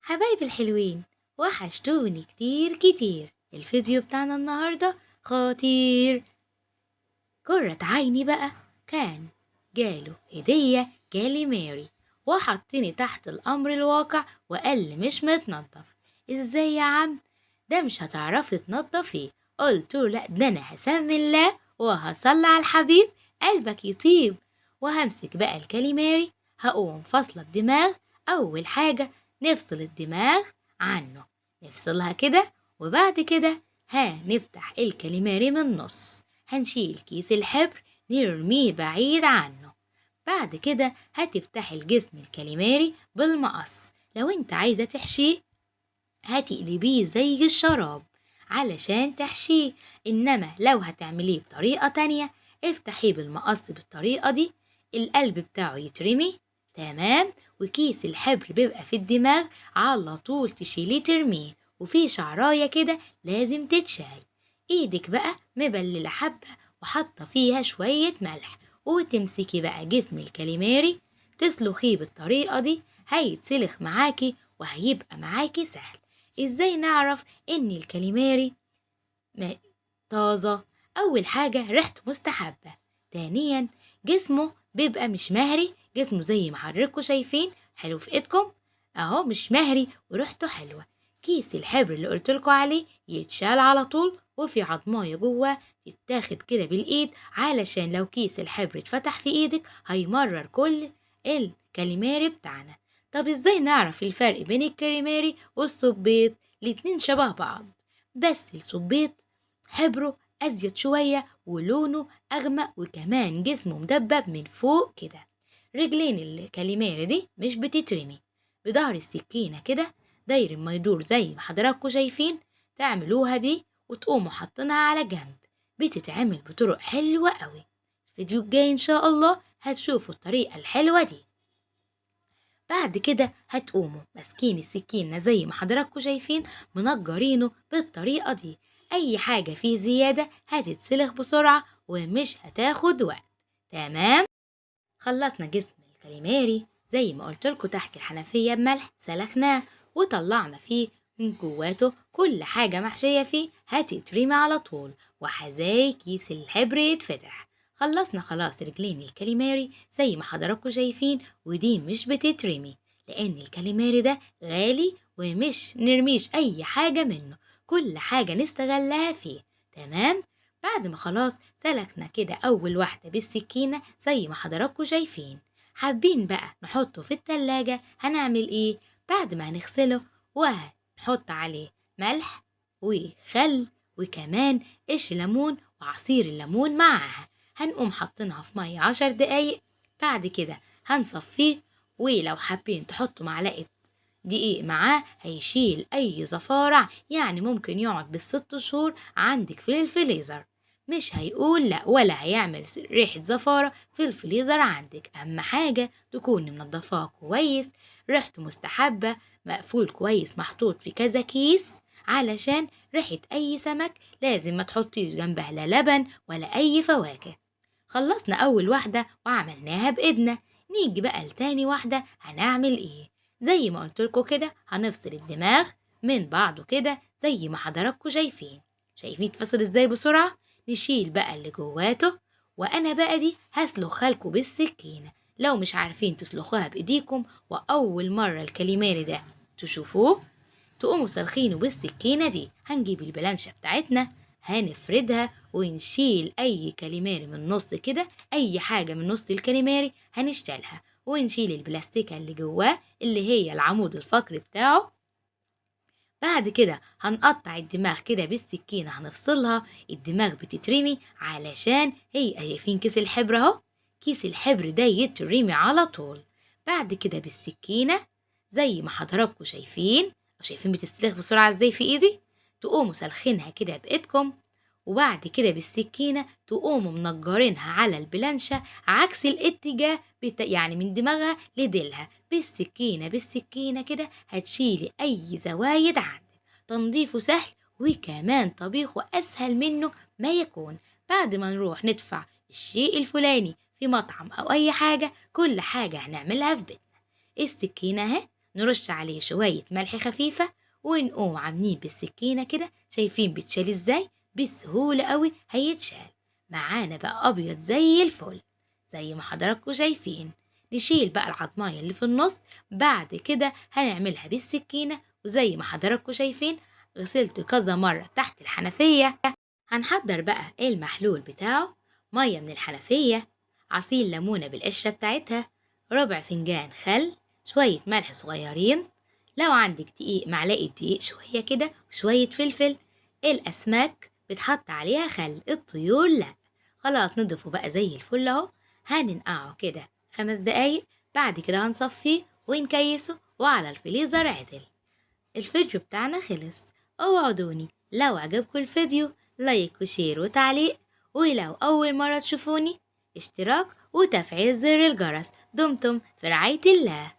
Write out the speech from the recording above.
حبايبي الحلوين، وحشتوني كتير كتير. الفيديو بتاعنا النهاردة خطير. جرة عيني بقى كان جاله هدية جالي ماري، وحطني تحت الأمر الواقع وقال لي مش متنضف. ازاي يا عم؟ ده مش هتعرفي تنضفيه. قلت له لا، ده انا هسمي الله وهصلي على الحبيب قلبك يطيب. وهمسك بقى الكاليماري، هقوم فاصلة الدماغ. أول حاجة نفصل الدماغ عنه، نفصلها كده. وبعد كده هنفتح الكاليماري من النص، هنشيل كيس الحبر نرميه بعيد عنه. بعد كده هتفتحي الجسم الكاليماري بالمقص. لو انت عايزة تحشيه هتقلبيه زي الشراب علشان تحشيه، انما لو هتعمليه بطريقة تانية افتحيه بالمقص بالطريقة دي. القلب بتاعه يترمي تمام، وكيس الحبر بيبقى في الدماغ على طول تشيليه ترميه، وفي شعراية كده لازم تتشال. ايدك بقى مبللة حبة وحاطة فيها شوية ملح، وتمسكي بقى جسم الكاليماري تسلخيه بالطريقة دي، هيتسلخ معاكي وهيبقى معاكي سهل. ازاي نعرف ان الكاليماري طازة؟ اول حاجة ريحته مستحبة. تانيا جسمه بيبقى مش مهري، جسمه زي ما حضراتكم شايفين حلو في ايدكم اهو، مش مهري وريحته حلوة. كيس الحبر اللي قلتلكوا عليه يتشال على طول، وفي عضماية جواه تتاخد كده بالايد، علشان لو كيس الحبر اتفتح في ايدك هيمرر كل الكاليماري بتاعنا. طب ازاي نعرف الفرق بين الكاليماري والصبيط؟ الاتنين شبه بعض، بس الصبيط حبره أزيد شوية ولونه أغمق، وكمان جسمه مدبب من فوق كده. رجلين الكاليماري دي مش بتترمي، بظهر السكينة كده داير ما يدور زي ما حضراتكم شايفين، تعملوها بيه وتقوموا حاطينها على جنب. بتتعمل بطرق حلوة قوي. الفيديو الجاي إن شاء الله هتشوفوا الطريقة الحلوة دي. بعد كده هتقوموا ماسكين السكينة زي ما حضراتكم شايفين، منجرينه بالطريقة دي. أي حاجة فيه زيادة هتتسلخ بسرعة ومش هتاخد وقت. تمام، خلصنا جسم الكاليماري زي ما قلتلكوا تحت الحنفية بملح، سلخناه وطلعنا فيه من جواته كل حاجة محشية فيه هتترمي على طول، وحزاي كيس الحبر يتفتح. خلصنا خلاص رجلين الكاليماري زي ما حضراتكم شايفين، ودي مش بتترمي لأن الكاليماري ده غالي ومش نرميش أي حاجة منه، كل حاجة نستغلها فيه. تمام، بعد ما خلاص سلكنا كده أول واحدة بالسكينة زي ما حضراتكم شايفين، حابين بقى نحطه في التلاجة، هنعمل ايه؟ بعد ما هنغسله وهنحط عليه ملح وخل وكمان قشر ليمون وعصير الليمون معاها، هنقوم حاطينها في مية 10 دقايق. بعد كده هنصفيه، ولو حابين تحطوا معلقة دقيق معاه هيشيل أي زفارة، يعني ممكن يقعد بال6 شهور عندك في الفريزر، مش هيقول لأ ولا هيعمل ريحة زفارة في الفريزر عندك. أهم حاجة تكوني منضفاه كويس، ريحته مستحبة، مقفول كويس، محطوط في كذا كيس، علشان ريحة أي سمك لازم ما تحطيش جنبها لا لبن ولا أي فواكه. خلصنا أول واحدة وعملناها بإيدنا، نيجي بقى لتاني واحدة هنعمل إيه؟ زي ما قلتلكوا كده هنفصل الدماغ من بعضه كده زي ما حضراتكوا شايفين. شايفين اتفصل ازاي بسرعة؟ نشيل بقى اللي جواته، وانا بقى دي هسلخها لكم بالسكينة. لو مش عارفين تسلخوها بايديكم واول مرة الكاليماري ده تشوفوه، تقوموا سلخينه بالسكينة دي. هنجيب البلانشة بتاعتنا هنفردها ونشيل أي كاليماري من النص كده، أي حاجة من نص الكاليماري هنشتلها، ونشيل البلاستيكة اللي جواه اللي هي العمود الفقري بتاعه. بعد كده هنقطع الدماغ كده بالسكينة، هنفصلها. الدماغ بتترمي علشان هي شايفين كيس الحبر اهو، كيس الحبر ده يترمي على طول. بعد كده بالسكينة زي ما حضراتكم شايفين، شايفين بتستلخ بسرعة ازاي في ايدي، تقوموا سلخينها كده بايدكم، وبعد كده بالسكينة تقوموا منجرينها على البلانشة عكس الاتجاه يعني من دماغها لديلها. بالسكينة كده هتشيلي أي زوايد عندك. تنظيفه سهل وكمان طبيخه أسهل منه ما يكون. بعد ما نروح ندفع الشيء الفلاني في مطعم أو أي حاجة، كل حاجة هنعملها في بيتنا. السكينة اهي نرش عليه شوية ملح خفيفة ونقوم عاملين بالسكينة كده، شايفين بيتشال ازاي؟ بسهولة قوي هيتشال معانا بقى أبيض زي الفل زي ما حضراتكم شايفين. نشيل بقى العضماية اللي في النص، بعد كده هنعملها بالسكينة وزي ما حضراتكم شايفين غسلته كذا مرة تحت الحنفية. هنحضر بقى المحلول بتاعه: مية من الحنفية، عصير ليمونة بالقشرة بتاعتها، ربع فنجان خل، شوية ملح صغيرين، لو عندك دقيق معلقة دقيق شوية كده، وشوية فلفل. الأسماك بتحط عليها خل، الطيور لأ. خلاص نضيفه بقى زي الفل اهو. هننقعه كده 5 دقايق، بعد كده هنصفيه ونكيسه وعلى الفريزر عدل. الفيديو بتاعنا خلص. اوعدوني لو عجبكم الفيديو لايك وشير وتعليق، ولو أول مرة تشوفوني اشتراك وتفعيل زر الجرس. دمتم في رعاية الله.